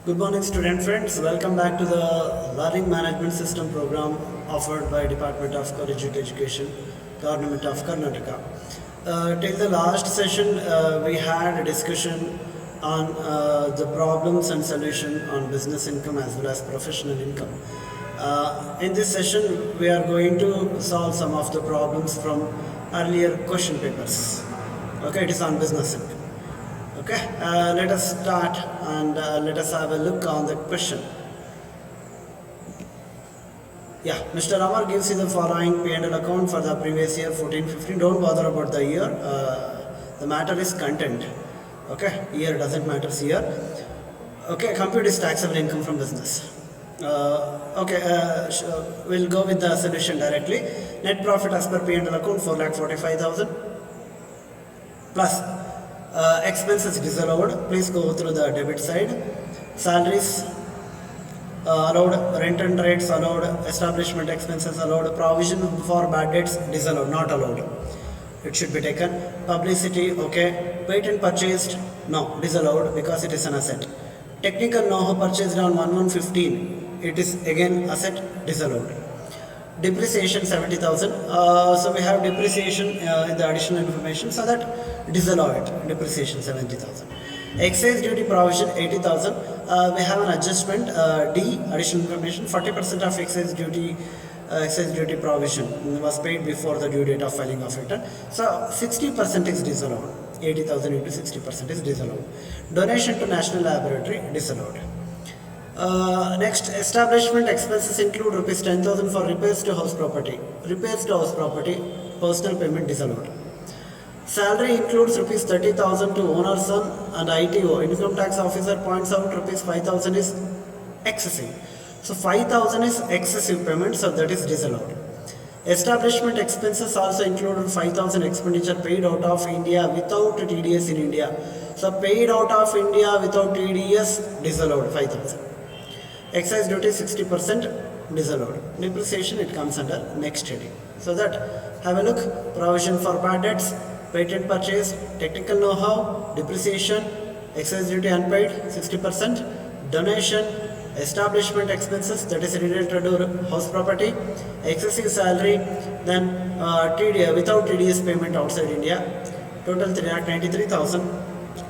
Good morning, student friends. Welcome back to the Learning Management System program offered by Department of Collegiate Education, Government of Karnataka. Till the last session, we had a discussion on the problems and solution on business income as well as professional income. In this session, we are going to solve some of the problems from earlier question papers. Okay, it is on business income. Okay, let us start and let us have a look on the question. Yeah, Mr. Amar gives you the following P&L account for the previous year 14-15. Don't bother about the year. The matter is content. Okay, year doesn't matter here. Okay, compute is taxable income from business. We'll go with the solution directly. Net profit as per P&L account 4,45,000 plus expenses disallowed. Please go through the debit side. Salaries allowed, rent and rates allowed, establishment expenses allowed, provision for bad debts disallowed, not allowed. It should be taken. Publicity, okay. Patent purchased, no, disallowed because it is an asset. Technical know-how purchased on 1115, it is again asset, disallowed. Depreciation 70,000. So we have depreciation in the additional information, so that disallow it. Depreciation 70,000. Excise duty provision 80,000. We have an adjustment D additional information. 40% of excise duty provision was paid before the due date of filing of return. So 60% is disallowed. 80,000 into 60% is disallowed. Donation to National Laboratory disallowed. Next, establishment expenses include rupees 10,000 for repairs to house property. Repairs to house property, personal payment disallowed. Salary includes rupees 30,000 to owner's son and ITO. Income tax officer points out rupees 5,000 is excessive. So 5,000 is excessive payment, so that is disallowed. Establishment expenses also included 5,000 expenditure paid out of India without TDS in India. So paid out of India without TDS disallowed 5,000. Excise duty 60% disallowed. Depreciation it comes under next heading. So that have a look. Provision for bad debts, patent purchase, technical know-how, depreciation, excise duty unpaid 60%, donation, establishment expenses that is related to house property, excessive salary, then TDS without TDS payment outside India. Total 3,93,000.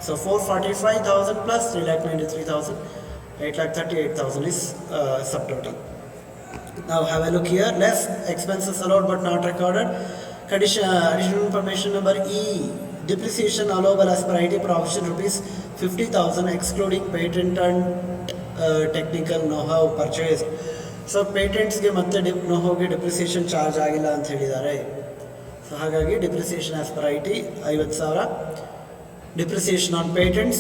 So 445,000 plus 3,93,000. 8,38,000 is subtotal. Now have a look here. Less expenses allowed but not recorded. Additional information number E. Depreciation allowable as per IT provision rupees 50,000 excluding patent and technical know-how purchased. So patents ge matte know-how ge depreciation charge agilla anta helidare. So hagagi depreciation as per IT 50,000. Depreciation on patents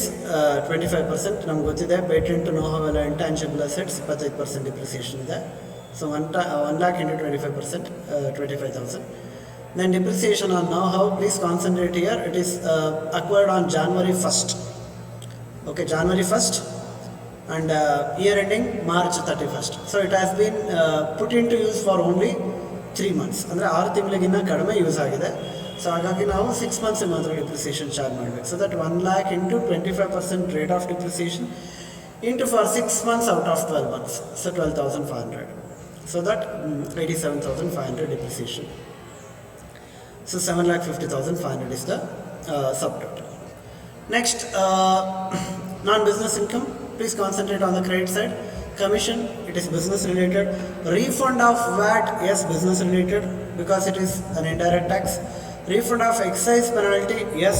25%. ನಮ್ಗೆ ಗೊತ್ತಿದೆ patent know-how ಎಲ್ಲ intangible assets 25% depreciation ಇದೆ. So 1 lakh into 25%, 25,000. Then depreciation on know-how, please concentrate here. It is acquired on January 1st. Okay, January 1st and year ending March 31st. So it has been put into use for only 3 months. ಅಂದರೆ 6 ತಿಂಗಳಿಗಿನ್ನ ಕಡಿಮೆ use ಆಗಿದೆ. So ಹಾಗಾಗಿ ನಾವು 6 months ಮಾತ್ರ depreciation charge ಮಾಡಬೇಕು. So that 1 lakh into 25% rate of depreciation into for 6 months out of 12 months. So 12,500. So that 87,500 depreciation. So 7,50,500 is the subtotal. Next, non-business income. Please concentrate on the credit side. Commission, it is business related. Refund of VAT, yes, business related because it is an indirect tax. Refund of excise penalty, yes,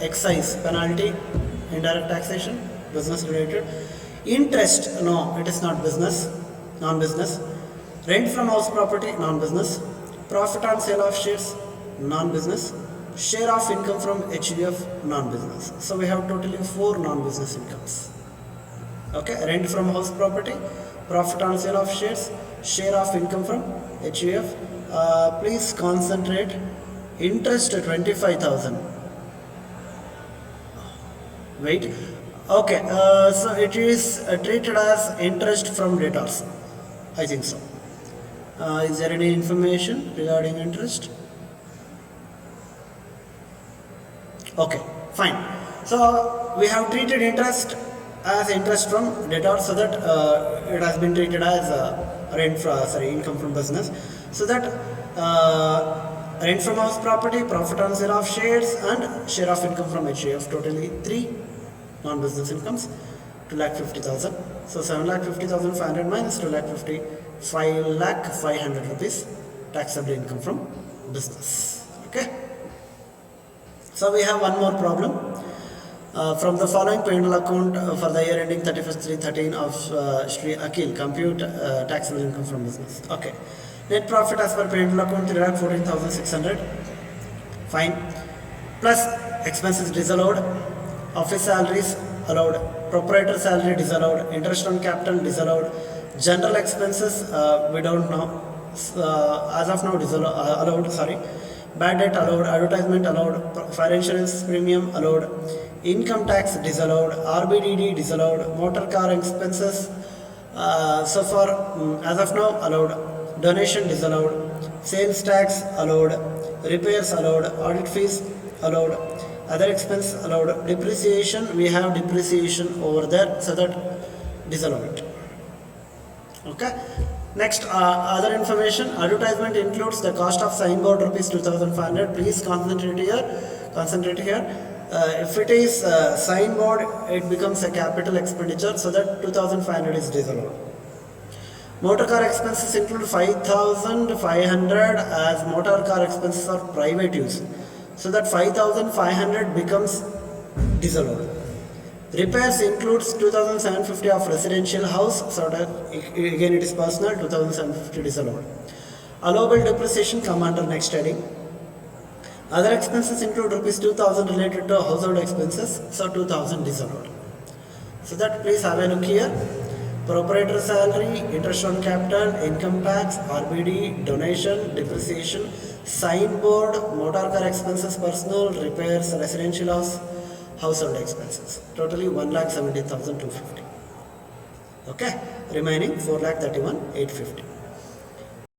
excise penalty, indirect taxation, business related. Interest, no, it is not business, non-business. Rent from house property, non-business. Profit on sale of shares, non-business. Share of income from HUF, non-business. So we have totally 4 non-business incomes. Okay, rent from house property, profit on sale of shares, share of income from HUF. Please concentrate. Interest 25,000. Wait. Okay, so it is treated as interest from debtors. I think so. Is there any information regarding interest? Okay, fine. So we have treated interest as interest from debtor, so that it has been treated as income from business, so that rent from house property, profit on sale of shares, and share of income from HUF, totally 3 non-business incomes, 2,50,000. So 7,50,500 minus 2,50,000, 5,500 rupees taxable income from business. Okay. So we have one more problem. From the following P&L account for the year ending 31st/3/13 of Shri Akhil, compute taxable income from business. Okay. Net profit as per P&L account 3,14,600. Fine. Plus expenses disallowed, office salaries allowed, proprietor salary disallowed, interest on capital disallowed, general expenses we don't know, as of now allowed. Sorry. Bad debt allowed, advertisement allowed, fire insurance premium allowed, income tax disallowed, RBDD disallowed, motor car expenses so far as of now allowed, donation disallowed, sales tax allowed, repairs allowed, audit fees allowed, other expense allowed, depreciation, we have depreciation over there, so that disallow it. Okay. Next, other information, advertisement includes the cost of signboard rupees 2,500. Please concentrate here. If it is signboard, it becomes a capital expenditure, so that 2,500 is disallowed. Motor car expenses include 5,500 as motor car expenses are private use, so that 5,500 becomes disallowed. Repairs includes 2,750 of residential house, so that again it is personal, 2,750 disallowed. Allowable depreciation come under next heading. Other expenses include rupees 2,000 related to household expenses, so 2,000 disallowed. So that please have a look here. Proprietor salary, interest on capital, income tax, RBD, donation, depreciation, signboard, motor car expenses, personal, repairs, residential house, household expenses. Totally 1,17,250. Okay, remaining 4,31,850.